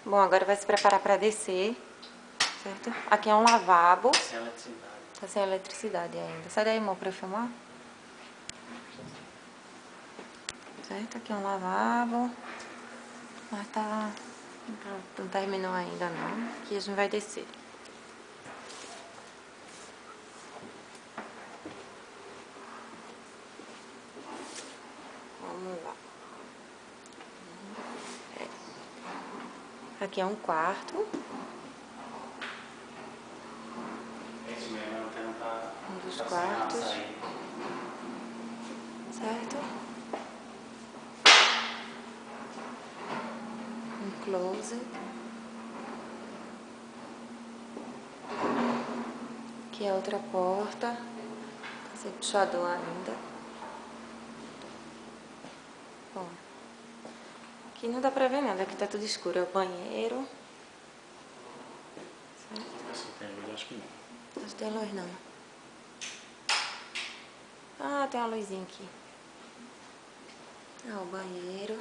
Bom, agora vai se preparar para descer, certo? Aqui é um lavabo. Sem eletricidade. Tá sem eletricidade ainda. Sai daí, amor, pra eu filmar. Certo? Aqui é um lavabo. Mas tá... não terminou ainda, não. Aqui a gente vai descer. Vamos lá. Aqui é um quarto. Isso mesmo, a antena tá... Um dos tá quartos. sem aí. Certo? Um closet. Aqui é outra porta. Tá sem puxador ainda. Bom. Aqui não dá pra ver nada, aqui tá tudo escuro. É o banheiro. Certo? Assim, tem luz, acho que não. Não tem luz não. Ah, tem uma luzinha aqui. Ah, o banheiro.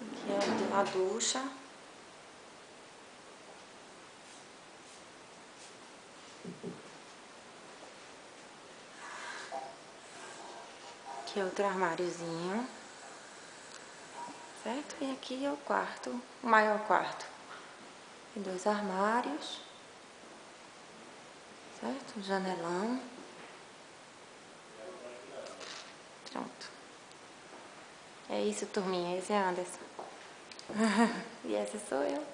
Aqui é a ducha. Aqui é outro armáriozinho. Certo? E aqui é o quarto, o maior quarto. Tem 2 armários. Certo? Um janelão. Pronto. É isso, turminha. Esse é Anderson. E essa sou eu.